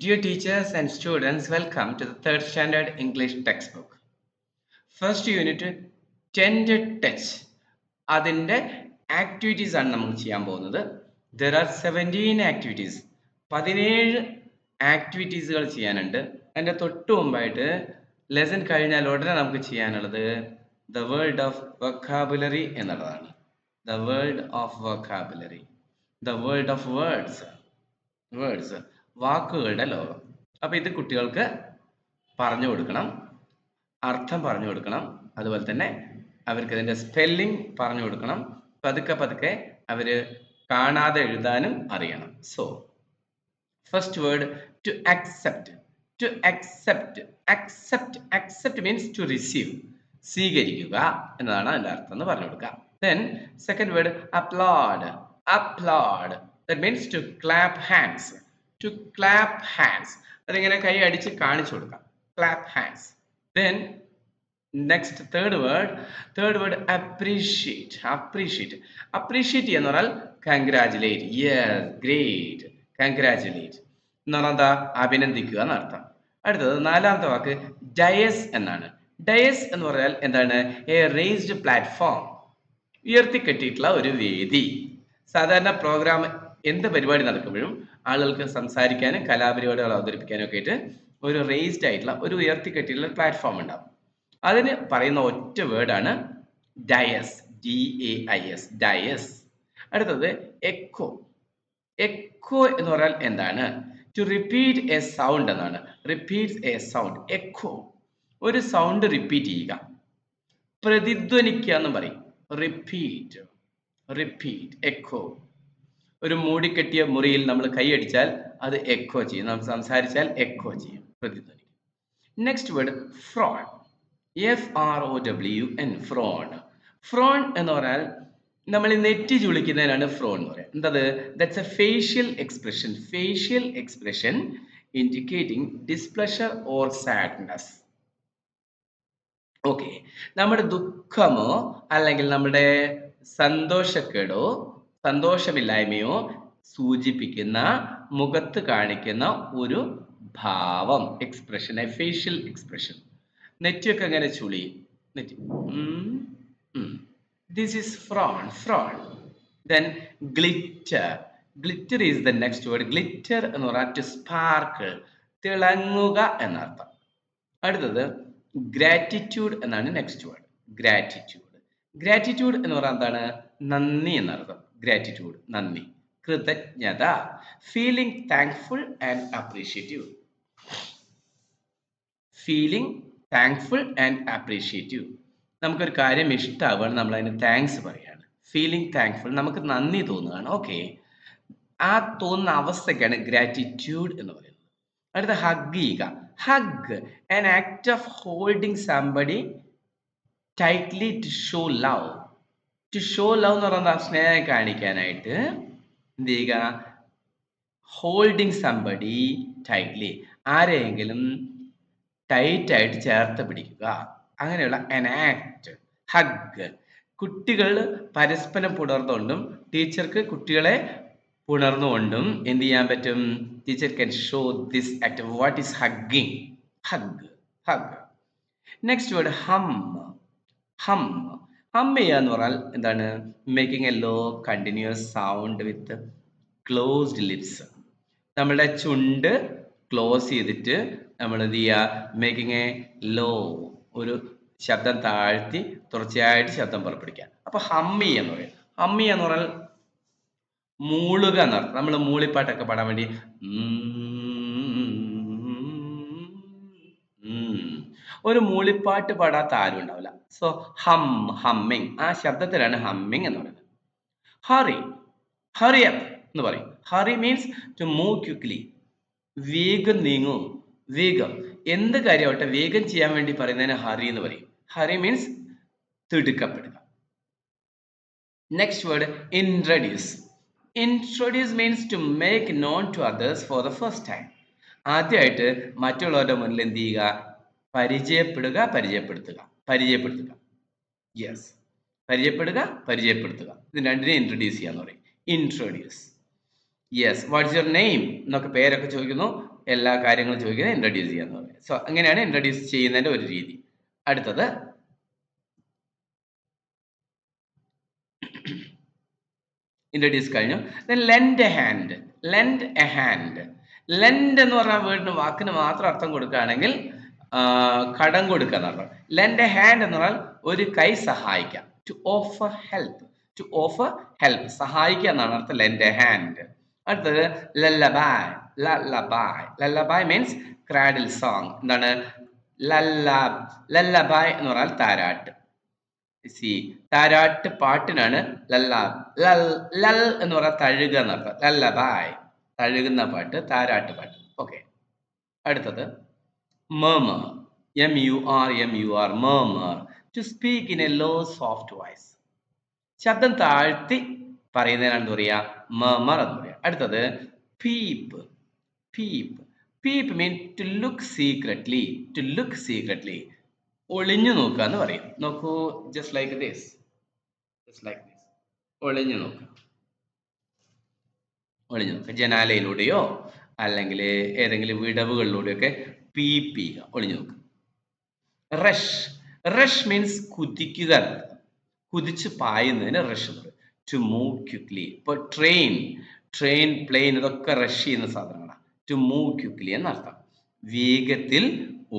Dear teachers and students, welcome to the third standard English textbook. First unit, tend touch. അതിൻ്റെ activities ആണ് നമുക്ക് ചെയ്യാൻ പോകുന്നത്. There are 17 activities. 17 ആക്ടിവിറ്റീസുകൾ ചെയ്യാനുണ്ട്. അതിൻ്റെ തൊട്ട് മുമ്പായിട്ട് ലെസൺ കഴിഞ്ഞാൽ ഉടനെ നമുക്ക് ചെയ്യാനുള്ളത് The World of Vocabulary എന്നുള്ളതാണ്. The World of Vocabulary. The World of Words. വാക്കുകളുടെ ലോകം. അപ്പൊ ഇത് കുട്ടികൾക്ക് പറഞ്ഞു കൊടുക്കണം, അർത്ഥം പറഞ്ഞു കൊടുക്കണം, അതുപോലെ തന്നെ അവർക്ക് ഇതിന്റെ സ്പെല്ലിംഗ് പറഞ്ഞു കൊടുക്കണം. പതുക്കെ പതുക്കെ അവര് കാണാതെ എഴുതാനും അറിയണം. So first word to accept. To accept. Accept means to receive, സ്വീകരിക്കുക എന്നതാണ് അതിന്റെ അർത്ഥം എന്ന് പറഞ്ഞു കൊടുക്കുക. Then second word applaud. That means to clap hands. അതിങ്ങനെ കൈ അടിച്ച് കാണിച്ചു കൊടുക്കാം. Clap hands. Then next third word appreciate. എന്ന് പറഞ്ഞാൽ congratulate. Yes, great. Congratulate എന്ന് പറഞ്ഞാൽ എന്താ? അഭിനന്ദിക്കുക എന്നർത്ഥം. അടുത്തത് നാലാമത്തെ വാക്ക് ഡയസ് എന്നാണ്. ഡയസ് എന്ന് പറഞ്ഞാൽ എന്താണ്? എ റേസ്ഡ് പ്ലാറ്റ്ഫോം, ഉയർത്തിക്കെട്ടിയിട്ടുള്ള ഒരു വേദി. സാധാരണ പ്രോഗ്രാം എന്ത് പരിപാടി നടക്കുമ്പോഴും ആളുകൾക്ക് സംസാരിക്കാനും കലാപരിപാടികൾ അവതരിപ്പിക്കാനും ഒക്കെ ആയിട്ട് ഒരു റേസ്ഡ് ആയിട്ടുള്ള ഒരു ഉയർത്തിക്കെട്ടിയിട്ടുള്ള പ്ലാറ്റ്ഫോം ഉണ്ടാവും. അതിന് പറയുന്ന ഒറ്റ വേർഡാണ് ഡയസ്. DAIS, dais. അടുത്തത് എക്കോ. എക്കോ എന്ന് പറഞ്ഞാൽ എന്താണ്? ടു റിപ്പീറ്റ് എ സൗണ്ട് എന്നാണ്. Repeat a sound. എക്കോ ഒരു സൗണ്ട് റിപ്പീറ്റ് ചെയ്യുക, പ്രതിധ്വനിക്കുക എന്ന് പറയും. Repeat, echo. ഒരു മൂടിക്കെട്ടിയ മുറിയിൽ നമ്മൾ കൈയടിച്ചാൽ അത് എക്കോ ചെയ്യും. നമ്മൾ സംസാരിച്ചാൽ എക്കോ ചെയ്യും, പ്രതിധ്വനിക്കും. Next word frown. FROWN. Frown എന്ന് പറഞ്ഞാൽ നമ്മൾ നെറ്റി ചുളിക്കുന്നതിനാണ് ഫ്രോൺ എന്ന് പറയുന്നത്. എന്തത്? That's a facial expression indicating displeasure or sadness. Okay, നമ്മുടെ ദുഃഖമോ അല്ലെങ്കിൽ നമ്മുടെ സന്തോഷക്കേടോ സന്തോഷമില്ലായ്മയോ സൂചിപ്പിക്കുന്ന, മുഖത്ത് കാണിക്കുന്ന ഒരു ഭാവം, എക്സ്പ്രഷൻ, എ ഫേഷ്യൽ എക്സ്പ്രഷൻ. നെറ്റിയൊക്കെ എങ്ങനെ ചുളി, നെറ്റി. This is fraud. Then glitter is the next word. Glitter എന്ന് പറഞ്ഞാൽ to sparkle, തിളങ്ങുക എന്നർത്ഥം. അടുത്തത് ഗ്രാറ്റിറ്റ്യൂഡ് എന്നാണ് നെക്സ്റ്റ് വേർഡ്. ഗ്രാറ്റിറ്റ്യൂഡ് എന്ന് പറഞ്ഞാൽ എന്താണ്? നന്ദി എന്നർത്ഥം. ഗ്രാറ്റിറ്റ്യൂഡ്, നന്ദി, കൃതജ്ഞത. Feeling thankful and appreciative. നമുക്കൊരു കാര്യം ഇഷ്ടമാവുകയാണ്, നമ്മൾ അതിന് താങ്ക്സ് പറയാണ്. ഫീലിംഗ് താങ്ക്ഫുൾ, നമുക്ക് നന്ദി തോന്നുകയാണ്. ഓക്കെ, ആ തോന്നുന്ന അവസ്ഥയ്ക്കാണ് ഗ്രാറ്റിറ്റ്യൂഡ് എന്ന് പറയുന്നത്. അടുത്ത ഹഗ് ചെയ്യുക. Hug, an act of holding somebody tightly to show love. എന്ന് പറയുന്നത് സ്നേഹം കാണിക്കാനായിട്ട് എന്ത് ചെയ്യുക? ഹോൾഡിങ് സംബഡി ടൈറ്റ്ലി, ആരെയെങ്കിലും ടൈറ്റ് ആയിട്ട് ചേർത്ത് പിടിക്കുക, അങ്ങനെയുള്ള an act. ഹഗ്. കുട്ടികൾ പരസ്പരം പുണർന്നുകൊണ്ടും ടീച്ചർക്ക് കുട്ടികളെ പുണർന്നുകൊണ്ടും എന്ത് ചെയ്യാൻ പറ്റും? Teacher can show this act. What is hugging? Hug. Next word hum. ചെയ്യുക എന്ന് പറഞ്ഞാൽ എന്താണ്? Making a low continuous sound with closed lips. നമ്മുടെ ചുണ്ട് ക്ലോസ് ചെയ്തിട്ട് നമ്മൾ എന്ത് ചെയ്യുക? മേക്കിംഗ് എ ലോ, ഒരു ശബ്ദം താഴ്ത്തി തുടർച്ചയായിട്ട് ശബ്ദം പുറപ്പെടുവിക്കാൻ. അപ്പൊ ഹമ്മി എന്ന് പറയും. ഹമ്മി എന്ന് പറഞ്ഞാൽ മൂളുക എന്നർത്ഥം. നമ്മൾ മൂളിപ്പാട്ടൊക്കെ പാടാൻ വേണ്ടി ഒരു മൂളിപ്പാട്ട് പാടാത്ത ആരും ഉണ്ടാവില്ല. സോ ഹമ്മിങ്, ആ ശബ്ദത്തിലാണ് ഹമ്മിങ് എന്ന് പറയുന്നത്. ഹറി അപ്പ് എന്ന് പറയും. Hurry means to move quickly, വേഗം നീങ്ങൂ, വേഗം. എന്ത് കാര്യമാവട്ടെ വേഗം ചെയ്യാൻ വേണ്ടി പറയുന്നതിന് ഹറി എന്ന് പറയും. ഹറി മീൻസ് തിടുക്കപ്പെടുക. Next word introduce means to make known to others for the first time. ആദ്യമായിട്ട് മറ്റുള്ളവരുടെ മുന്നിൽ എന്ത് ചെയ്യുക? പരിചയപ്പെടുത്തുക. യെസ്, പരിചയപ്പെടുത്തുക. ഇത് രണ്ടിനെ ഇൻട്രൊഡ്യൂസ് ചെയ്യാന്ന് പറയും. Introduce. Yes, what's your name എന്നൊക്കെ പേരൊക്കെ ചോദിക്കുന്നു. എല്ലാ കാര്യങ്ങളും ചോദിക്കുന്നത് ഇൻട്രൊഡ്യൂസ് ചെയ്യാന്ന് പറയും. സോ അങ്ങനെയാണ് ഇൻട്രൊഡ്യൂസ് ചെയ്യുന്നതിന്റെ ഒരു രീതി. അടുത്തത് ഇൻട്രൊഡ്യൂസ് കഴിഞ്ഞു. Lent a hand. Lent a hand. Lent എന്ന് പറഞ്ഞ വേർഡിന് വാക്കിന് മാത്രം അർത്ഥം കൊടുക്കുകയാണെങ്കിൽ കടം കൊടുക്കുക എന്നർത്ഥം. ലെൻഡ് എ ഹാൻഡ് എന്ന് പറഞ്ഞാൽ ഒരു കൈ സഹായിക്കാം. To offer help. To offer help, സഹായിക്കുക എന്നാണ് അർത്ഥം ലെൻഡ് എ ഹാൻഡ്. അടുത്തത് lullaby. Lullaby. Lullaby means cradle song. എന്താണ് ലല്ലബായ് എന്ന് പറഞ്ഞാൽ താരാട്ട്. സി താരാട്ട് പാട്ടിനാണ് ലൽ എന്ന് പറഞ്ഞാൽ തഴുക എന്നർത്ഥം. ലല്ലബായ്, തഴുകുന്ന പാട്ട്, താരാട്ട് പാട്ട്. ഓക്കെ. അടുത്തത് murmur. murmur. murmur. To speak in a low soft voice. ശബ്ദം താഴ്ത്തി പറയുന്നതിനാണ് എന്താ പറയുക? murmur എന്ന് പറയുക. അടുത്തത് peep. peep. peep mean to look secretly. to look secretly. ഒളിഞ്ഞു നോക്കുക എന്ന് പറയും. നോക്കൂ, just like this. just like this. ഒളിഞ്ഞു നോക്കുക. ഒളിഞ്ഞു നോക്കുക. ജനാലയിലൂടെയോ അല്ലെങ്കിൽ ഏതെങ്കിലും വിടവുകളിലൂടെയൊക്കെ പീപ്പ് ചെയ്യുക, ഒളിഞ്ഞു നോക്കുക. റഷ്. റഷ് മീൻസ് കുതിക്കുക, കുതിച്ച് പായുന്നതിന് റഷ് എന്ന് പറയും. To move quickly. ഇപ്പോൾ ട്രെയിൻ, പ്ലെയിൻ ഇതൊക്കെ റഷ് ചെയ്യുന്ന സാധനങ്ങളാണ്. ടു മൂവ് ക്വിക്ലി എന്നർത്ഥം. വേഗത്തിൽ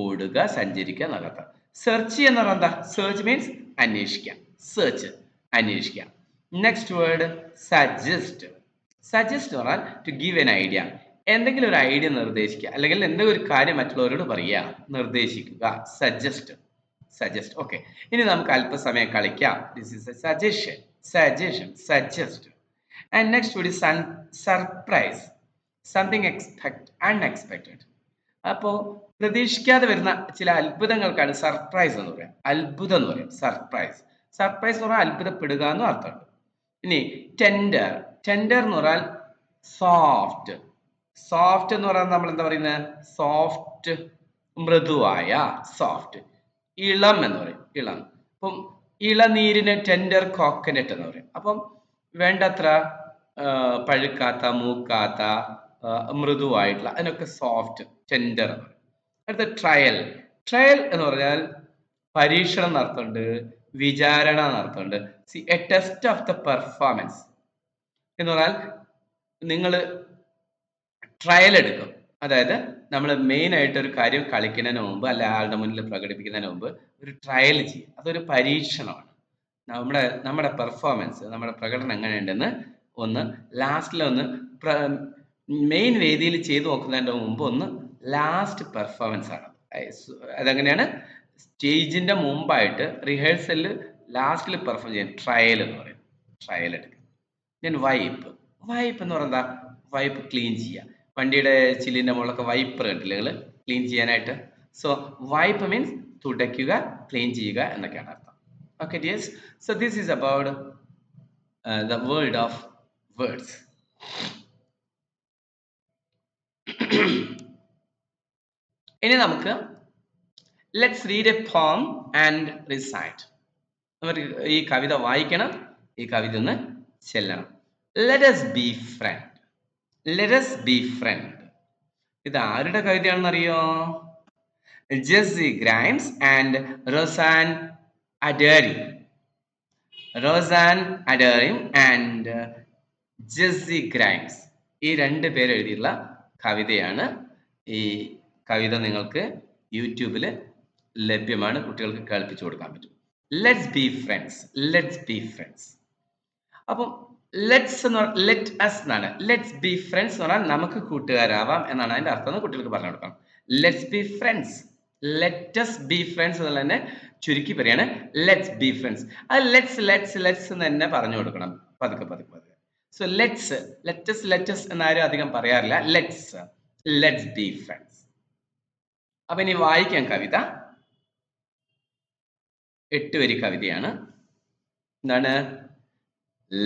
ഓടുക, സഞ്ചരിക്കുക എന്നർത്ഥം. സെർച്ച് എന്ന് പറഞ്ഞാൽ എന്താ? സെർച്ച് മീൻസ് അന്വേഷിക്കാം. സെർച്ച്, അന്വേഷിക്കാം. Next word suggest. സജസ്റ്റ് എന്ന് പറഞ്ഞാൽ ടു ഗിവ് എൻ ഐഡിയ. എന്തെങ്കിലും ഒരു ഐഡിയ നിർദ്ദേശിക്കുക, അല്ലെങ്കിൽ എന്തെങ്കിലും ഒരു കാര്യം മറ്റുള്ളവരോട് പറയുക, നിർദ്ദേശിക്കുക. സജസ്റ്റ്. സജസ്റ്റ്. ഓക്കെ, ഇനി നമുക്ക് അല്പസമയം കളിക്കാം. This is A suggestion. Suggestion, suggest. And next word is surprise. Something unexpected. അപ്പോൾ പ്രതീക്ഷിക്കാതെ വരുന്ന ചില അത്ഭുതങ്ങൾക്കാണ് സർപ്രൈസ് എന്ന് പറയാം. അത്ഭുതം എന്ന് പറയും സർപ്രൈസ്. സർപ്രൈസ് എന്ന് പറഞ്ഞാൽ അത്ഭുതപ്പെടുക എന്നും അർത്ഥമുണ്ട്. ഇനി ടെൻഡർ. ടെൻഡർ എന്ന് പറഞ്ഞാൽ സോഫ്റ്റ്. സോഫ്റ്റ് എന്ന് പറഞ്ഞാൽ നമ്മൾ എന്താ പറയുന്നത്? സോഫ്റ്റ്, മൃദുവായ, സോഫ്റ്റ്. ഇളം എന്ന് പറയും, ഇളം. അപ്പം ഇളനീരിന് ടെൻഡർ കോക്കനട്ട് എന്ന് പറയും. അപ്പം വേണ്ടത്ര പഴുക്കാത്ത, മൂക്കാത്ത, മൃദുവായിട്ടുള്ള അതിനൊക്കെ സോഫ്റ്റ്, ടെൻഡർ എന്ന് പറയും. അടുത്ത ട്രയൽ. ട്രയൽ എന്ന് പറഞ്ഞാൽ പരീക്ഷണം എന്നർത്ഥമുണ്ട്, വിചാരണ എന്നർത്ഥമുണ്ട്. See a test of the performance എന്ന് പറഞ്ഞാൽ നിങ്ങൾ ട്രയൽ എടുക്കും. അതായത് നമ്മൾ മെയിൻ ആയിട്ട് ഒരു കാര്യം കളിക്കുന്നതിന് മുമ്പ് അല്ല ആളുടെ മുന്നിൽ പ്രകടിപ്പിക്കുന്നതിന് മുമ്പ് ഒരു ട്രയൽ ചെയ്യും. അതൊരു പരീക്ഷണമാണ്. നമ്മുടെ പെർഫോമൻസ്, നമ്മുടെ പ്രകടനം എങ്ങനെയുണ്ടെന്ന് ഒന്ന് ലാസ്റ്റിലൊന്ന് മെയിൻ വേദിയിൽ ചെയ്തു നോക്കുന്നതിൻ്റെ മുമ്പ് ഒന്ന് ലാസ്റ്റ് പെർഫോമൻസ് ആണ്. അതെങ്ങനെയാണ്? സ്റ്റേജിന്റെ മുമ്പായിട്ട് റിഹേഴ്സലിൽ ലാസ്റ്റിൽ പെർഫോം ചെയ്യാൻ ട്രയൽ എന്ന് പറയും. ട്രയൽ എടുക്കുക. ഞാൻ വൈപ്പ്. വൈപ്പ് എന്ന് പറയുന്നത് വൈപ്പ് ക്ലീൻ ചെയ്യുക. വണ്ടിയുടെ ചില്ലിന്റെ മുകളിലൊക്കെ വൈപ്പർ കണ്ടില്ലേ നിങ്ങൾ, ക്ലീൻ ചെയ്യാനായിട്ട്. സോ വൈപ്പ് മീൻസ് തുടയ്ക്കുക, ക്ലീൻ ചെയ്യുക എന്നൊക്കെയാണ് അർത്ഥം. Okay dears, so this is about the world of words. ഇനി നമുക്ക് let's read a poem and recite. നമുക്ക് ഈ കവിത വായിക്കണം, ഈ കവിത ഒന്ന് ചെല്ലണം. Let us be friend. Let us be friend. ഇത് ആരുടെ കവിതയാണെന്ന് അറിയോ? Jessie Grimes and Rosanne Adderley. Rosanne അഡേറിയും ആൻഡ് ജെസ്സി ഗ്രൈംസ്, ഈ രണ്ട് പേര് എഴുതിയിട്ടുള്ള കവിതയാണ്. ഈ കവിത നിങ്ങൾക്ക് യൂട്യൂബിൽ ലഭ്യമാണ്, കുട്ടികൾക്ക് കേൾപ്പിച്ചു കൊടുക്കാൻ പറ്റും. Let's be friends. Let's be friends. അപ്പം ലെറ്റ്സ് എന്ന് പറഞ്ഞാൽ ലെറ്റ് അസ് എന്നാണ്. ലെറ്റ്സ് ബി ഫ്രണ്ട്സ് എന്ന് പറഞ്ഞാൽ നമുക്ക് കൂട്ടുകാരാവാം എന്നാണ് അതിന്റെ അർത്ഥം എന്ന് കുട്ടികൾക്ക് പറഞ്ഞു കൊടുക്കണം. Let's be friends. Let's be friends എന്നുള്ള തന്നെ ചുരുക്കി പറയാണ് ലെറ്റ്സ് ബി ഫ്രണ്ട്സ്. അത് ലെറ്റ്സ് എന്ന് തന്നെ പറഞ്ഞു കൊടുക്കണം, പതുക്കെ പതുക്കെ പതുക്കെ. സോ ലെറ്റസ് എന്നാരും അധികം പറയാറില്ല. Let's be friends. അപ്പൊ ഇനി വായിക്കാം കവിത. 8 വരി കവിതയാണ്. എന്താണ്?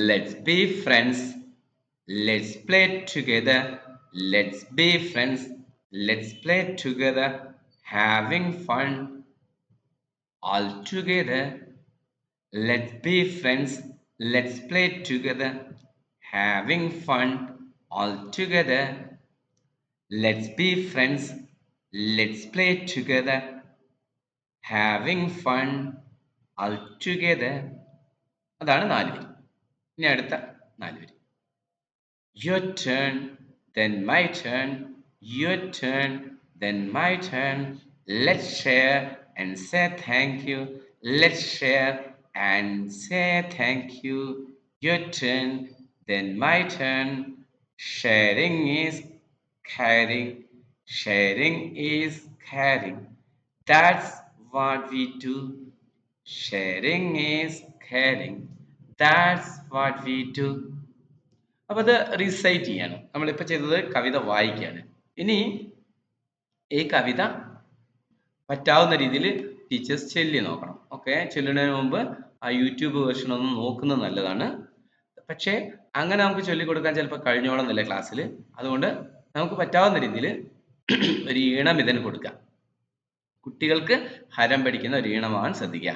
Let's be friends. Let's play together. Let's be friends. Let's play together. Having fun all together. Let's be friends. Let's play together. Having fun all together. Let's be friends. Let's play together. Having fun all together. അതാണ് 4 വരി. ഇനി അടുത്ത 4 വരി. Your turn, then my turn. Your turn, then my turn. Let's share and say thank you. Let's share and say thank you. Your turn, then my turn. Sharing is caring. Sharing is caring. That's what we do. Sharing is caring. That's what we do. അപ്പൊ അത് റീസൈറ്റ് ചെയ്യാണ്. നമ്മളിപ്പോൾ ചെയ്തത് കവിത വായിക്കുകയാണ്. ഇനി ഈ കവിത പറ്റാവുന്ന രീതിയിൽ ടീച്ചേഴ്സ് ചൊല്ലി നോക്കണം. ഓക്കെ, ചൊല്ലുന്നതിന് മുമ്പ് ആ യൂട്യൂബ് വേർഷൻ ഒന്ന് നോക്കുന്നത് നല്ലതാണ്. പക്ഷേ അങ്ങനെ നമുക്ക് ചൊല്ലിക്കൊടുക്കാൻ ചിലപ്പോൾ കഴിഞ്ഞോളന്നില്ല ക്ലാസ്സിൽ. അതുകൊണ്ട് നമുക്ക് പറ്റാവുന്ന രീതിയിൽ ഒരു ഈണം ഇതിന് കൊടുക്കാം. കുട്ടികൾക്ക് ഹരം പഠിക്കുന്ന ഒരു ഈണമാവാൻ ശ്രദ്ധിക്കുക.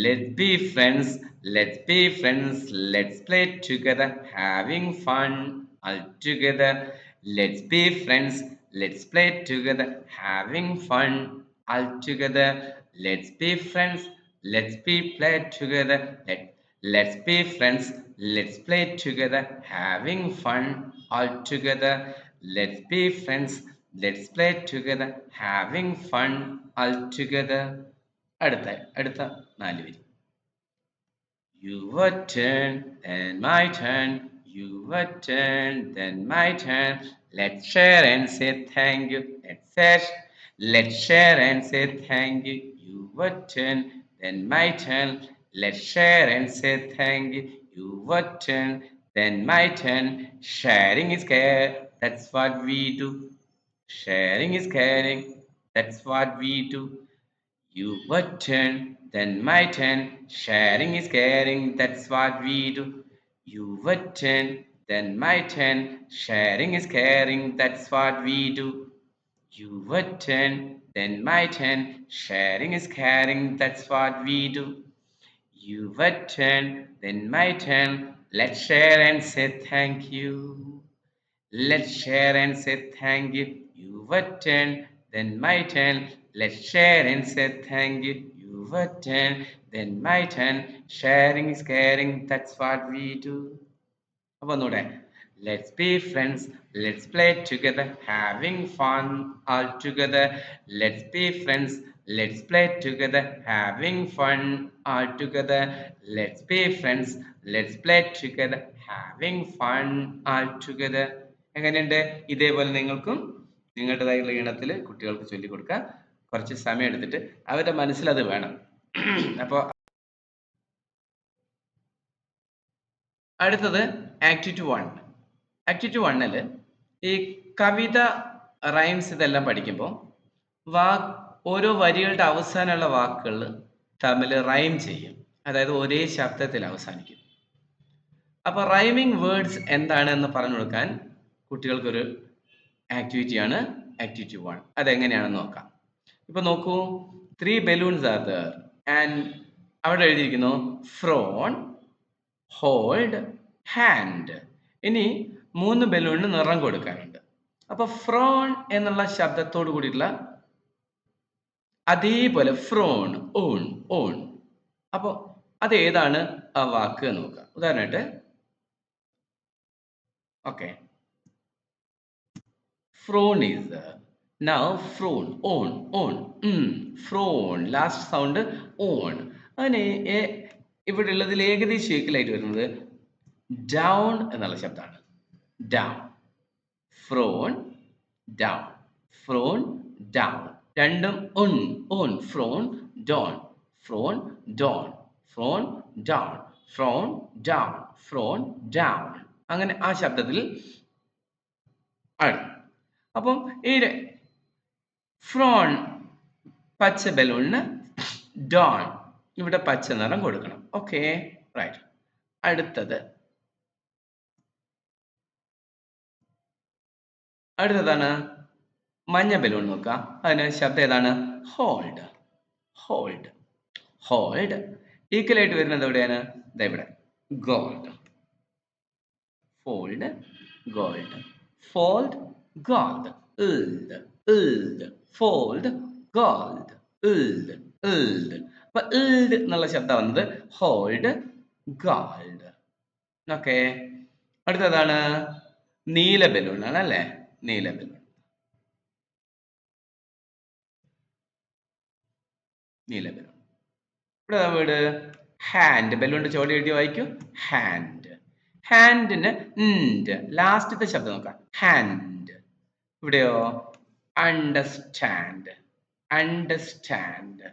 Let's be friends, let's be friends, let's play together, having fun all together. Let's be friends, let's play together, having fun all together. Let's be friends, let's be play together. Let's be friends, let's play together, having fun all together. Let's be friends, let's play together, having fun all together. അടുത്ത 4 വരി. Your turn, then my turn. Your turn, then my turn. Let's share and say thank you. Let's share and say thank you. Your turn, then my turn. Let's share and say thank you. Your turn, then my turn. Sharing is care. That's what we do. Sharing is caring. That's what we do. Your turn, then my turn. Sharing is caring. That's what we do. Your turn, then my turn. Sharing is caring. That's what we do. Your turn, then my turn. Sharing is caring. That's what we do. Your turn, then my turn. Let's share and say thank you. Let's share and say thank you. Your turn, then my turn. Let's share and say thank you. Your turn, then my turn. Sharing is caring. That's what we do. അപ്പൊ ഒന്നുകൂടെ. Let's be friends. Let's play together. Having fun all together. Let's be friends. Let's play together. Having fun all together. Let's be friends. Let's play together. Having fun all together. എങ്ങനെയുണ്ട്? ഇതേപോലെ നിങ്ങൾക്കും നിങ്ങളുടേതായുള്ള ഈണത്തിൽ കുട്ടികൾക്ക് ചൊല്ലിക്കൊടുക്കുക. കുറച്ച് സമയം എടുത്തിട്ട് അവരുടെ മനസ്സിലത് വേണം. അപ്പോൾ അടുത്തത് ആക്ടിവിറ്റി 1. ആക്ടിവിറ്റി 1-ൽ ഈ കവിത റൈംസ് ഇതെല്ലാം പഠിക്കുമ്പോൾ ഓരോ വരികളുടെ അവസാനമുള്ള വാക്കുകൾ തമ്മിൽ റൈം ചെയ്യും. അതായത് ഒരേ ശബ്ദത്തിൽ അവസാനിക്കും. അപ്പോൾ റൈമിംഗ് വേർഡ്സ് എന്താണെന്ന് പറഞ്ഞു കൊടുക്കാൻ കുട്ടികൾക്കൊരു ആക്ടിവിറ്റിയാണ് ആക്ടിവിറ്റി 1. അതെങ്ങനെയാണെന്ന് നോക്കാം. ഇപ്പൊ നോക്കൂ, 3 ബലൂൺസ് ആർ ദർ ആൻഡ് അവിടെ എഴുതിയിരിക്കുന്നു ഫ്രോൺ, ഹോൾഡ്, ഹാൻഡ്. ഇനി 3 ബലൂണിന് നിറം കൊടുക്കാനുണ്ട്. അപ്പൊ ഫ്രോൺ എന്നുള്ള ശബ്ദത്തോട് കൂടിയിട്ടുള്ള അതേപോലെ ഫ്രോൺ, ഓൺ, ഓൺ. അപ്പൊ അത് ഏതാണ് ആ വാക്ക് എന്ന് നോക്കാം. ഉദാഹരണമായിട്ട് okay, frown is now frown, own, own, frown, last sound own. അങ്ങനെ ഇവിടെ ഉള്ളതിൽ ഏകദേശം ഈക്വലായിട്ട് വരുന്നത് ഡൗൺ എന്നുള്ള ശബ്ദമാണ്. Down, frown, down, frown, down. രണ്ടും own, own, frown, down, frown, down, frown, down, frown, down, frown, down. അങ്ങനെ ആ ശബ്ദത്തിൽ ആണ്. അപ്പം ഈ ഫ്രോൺ പച്ച ബലൂണിന് ഡോൺ ഇവിടെ പച്ച നിറം കൊടുക്കണം. Okay, right. അടുത്തതാണ് മഞ്ഞ ബലൂൺ നോക്കുക. അതിന് ശബ്ദം ഏതാണ്? Hold, hold, hold. ഈക്വലായിട്ട് വരുന്നത് എവിടെയാണ്? ഇവിടെ gold, fold, gold, fold, gold. Old old fold gold old old. അപ്പൊ ഇൽഡ് എന്നുള്ള ശബ്ദം വന്നത് ഹോൾഡ് ഗോൾഡ്. ഓക്കെ, അടുത്തതാണ് നീല ബലൂൺ ആണ് അല്ലേ? നീല ബലൂൺ, നീല ബലൂൺ. ഇവിടെ വീട് ഹാൻഡ്, ബലൂണിന്റെ ചോടി എഴുതി വായിക്കും ഹാൻഡ്. ഹാൻഡിന് ലാസ്റ്റത്തെ ശബ്ദം നോക്കാം, ഹാൻഡ്. ഇവിടെയോ understand understand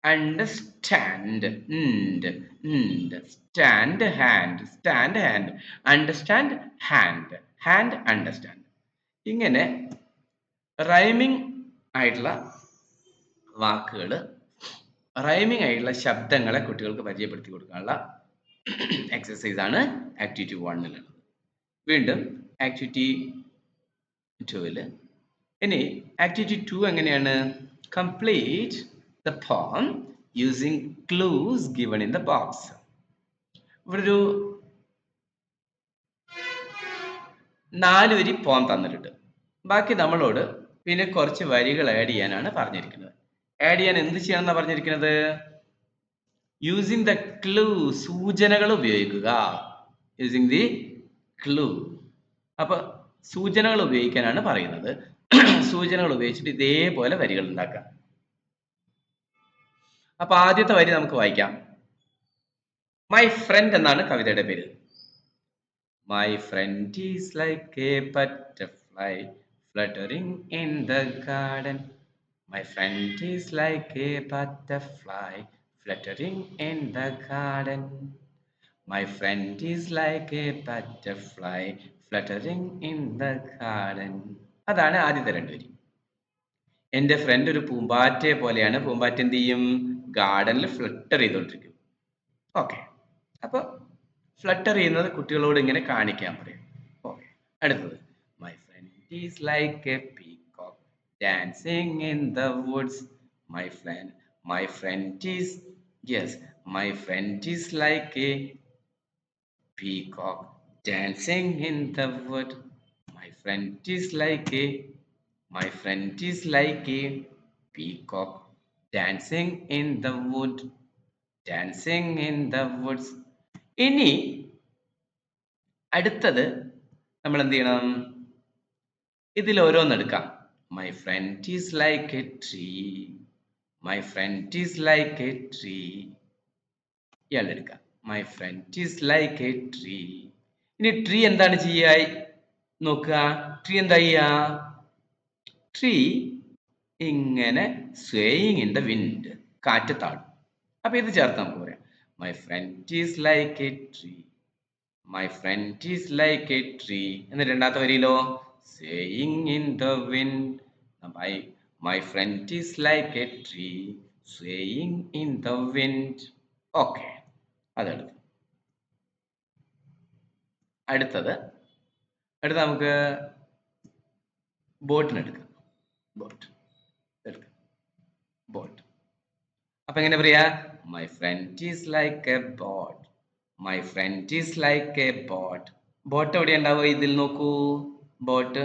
understand stand hand stand hand understand hand hand understand. ഇങ്ങനെ റൈമിംഗ് ആയിട്ടുള്ള വാക്കുകൾ, റൈമിംഗ് ആയിട്ടുള്ള ശബ്ദങ്ങളെ കുട്ടികൾക്ക് പരിചയപ്പെടുത്തി കൊടുക്കാനുള്ള എക്സസൈസ് ആണ് ആക്ടിവിറ്റി 1-ലുള്ളത്. വീണ്ടും ആക്ടിവിറ്റി 2-ല്. ഇനി ആക്ടിവിറ്റി 2 എങ്ങനെയാണ്? Complete the poem using clues given in the box. ഇവിടെ ഒരു 4 വരി പോം തന്നിട്ടുണ്ട്. ബാക്കി നമ്മളോട് പിന്നെ കുറച്ച് വരികൾ ആഡ് ചെയ്യാനാണ് പറഞ്ഞിരിക്കുന്നത്. ആഡ് ചെയ്യാൻ എന്ത് ചെയ്യണമെന്നാണ് പറഞ്ഞിരിക്കുന്നത്? യൂസിങ് ദ ക്ലൂ, സൂചനകൾ ഉപയോഗിക്കുക. Using the clue. അപ്പൊ സൂചനകൾ ഉപയോഗിക്കാനാണ് പറയുന്നത്. സൂചനകൾ ഉപയോഗിച്ചിട്ട് ഇതേപോലെ വരികൾ ഉണ്ടാക്കാം. അപ്പൊ ആദ്യത്തെ വരി നമുക്ക് വായിക്കാം. മൈ ഫ്രണ്ട് എന്നാണ് കവിതയുടെ പേര്. My friend is like A butterfly fluttering in the garden. My friend is like a butterfly fluttering in the garden. My friend is like a butterfly fluttering in the garden. അതാണ് ആദ്യത്തെ 2 വരി. എൻ്റെ front ഒരു പൂമ്പാറ്റയെ പോലെയാണ്. പൂമ്പാറ്റ എന്ത് ചെയ്യും? ഗാർഡനിൽ flutter ചെയ്തോണ്ടിരിക്കും. Okay, അപ്പൊ ഫ്ലട്ടർ ചെയ്യുന്നത് കുട്ടികളോട് ഇങ്ങനെ കാണിക്കാൻ പറയും. ഓക്കെ, അടുത്തത് my friend is like A peacock dancing in the woods. My friend is, yes, my friend is like a peacock dancing in the wood. My friend is like a, my friend is like a peacock dancing in the wood, dancing in the woods. ഇനി അടുത്തത് നമ്മൾ എന്ത് ചെയ്യണം? ഇതിൽ ഓരോന്നെടുക്കാം. My friend is like a tree. My friend is like a tree. ഇയാളെടുക്കാം. My friend is like a tree. ഇനി tree എന്താണ് ചെയ്യാ നോക്കുക. ട്രീ എന്താ ചെയ്യാ? ട്രീ ഇങ്ങനെ swaying in the wind, കാറ്റത്താടും. അപ്പൊ ഇത് ചേർത്ത് നമുക്ക് പറയാം. My friend is like a tree. My friend is like a tree. എന്നിട്ട് രണ്ടാമത്തെ വരിയിലോ swaying in the wind. My friend is like a tree swaying in the wind. Okay, അതെടുത്തു. അടുത്തത് നമുക്ക് ബോട്ടിനെടുക്കാം. ബോട്ട് എടുക്കാം. ബോട്ട് അപ്പൊ എങ്ങനെ പറയാ? My friend is like a boat. My friend is like a boat. Boat എവിടെ ഉണ്ടാവുക? ഇതിൽ നോക്കൂ. Boat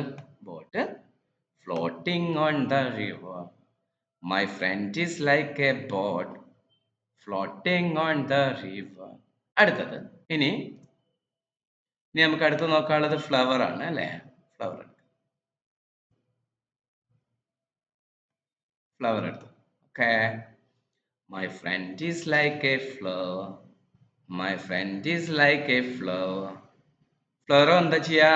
floating on the river. My friend is like a boat floating on the river. അടുത്തത് ഇനി നമുക്ക് അടുത്ത് നോക്കാനുള്ളത് ഫ്ലവർ ആണ് അല്ലേ? ഫ്ലവർ എടുത്തു. Okay, my friend is like a flower. My friend is like a flower. Flower എന്താ ചെയ്യാ?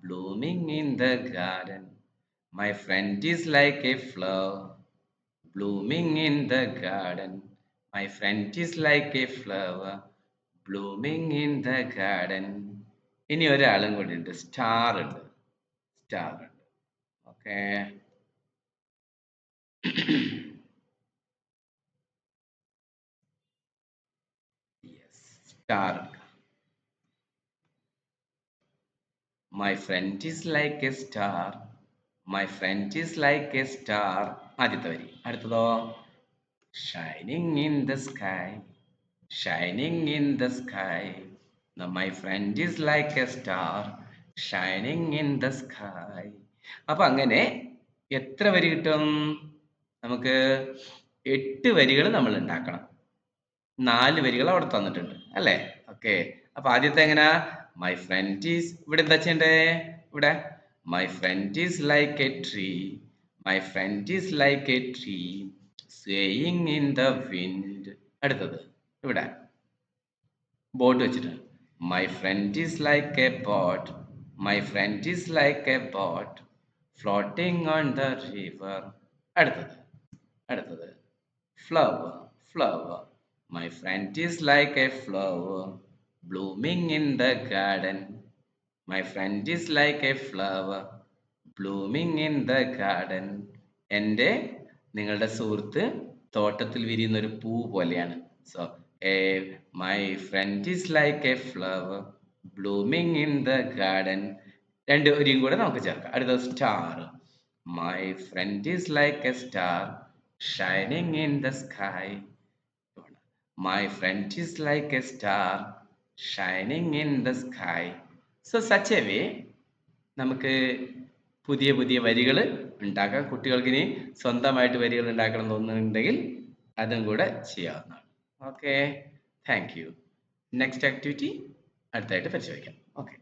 blooming in the garden. My friend is like a flower blooming in the garden. My friend is like a flower blooming in the garden. ഇനി ഒരാളും കൂടി ഉണ്ട്, star ഉണ്ട്. Okay, star. My friend is like a star. My friend is like a star. ആദ്യത്തെ വരി. അടുത്തതോ shining in the sky. Shining in the sky. Now my friend is like a star shining in the sky. അപ്പൊ അങ്ങനെ എത്ര വരി കിട്ടും? നമുക്ക് 8 വരികൾ നമ്മൾ ഉണ്ടാക്കണം. 4 വരികൾ അവിടെ തന്നിട്ടുണ്ട് അല്ലേ? ഓക്കെ. അപ്പൊ ആദ്യത്തെ എങ്ങനാ? മൈ ഫ്രണ്ട് ഈസ്, ഇവിടെ എന്താ ചെയ്യണ്ടേ? ഇവിടെ my friend is like A tree, my friend is like A tree swaying in the wind. അടുത്തത് ഇവിടെ ബോട്ട് വെച്ചിട്ട് my friend is like A boat, my friend is like A boat floating on the river. അടുത്തത് flower, flower. My friend is like a flower blooming in the garden. My friend is like a flower blooming in the garden. എൻ്റെ നിങ്ങളുടെ സുഹൃത്ത് തോട്ടത്തിൽ വിരിയുന്ന ഒരു പൂ പോലെയാണ്. So my friend is like A flower blooming in the garden. രണ്ട് വരിയും കൂടെ നമുക്ക് ചേർക്കാം. അടുത്ത star. My friend is like A star shining in the sky. My friend is like a star shining in the sky. So such a way നമുക്ക് പുതിയ പുതിയ വരികൾ ഉണ്ടാക്കാം. കുട്ടികൾക്ക് ഇനി സ്വന്തമായിട്ട് വരികൾ ഉണ്ടാക്കണം തോന്നുന്നുണ്ടെങ്കിൽ അതും കൂടെ ചെയ്യാവുന്നതാണ്. Okay, thank you. Next activity അടുത്തായിട്ട് പരിശോധിക്കാം. ഓക്കെ.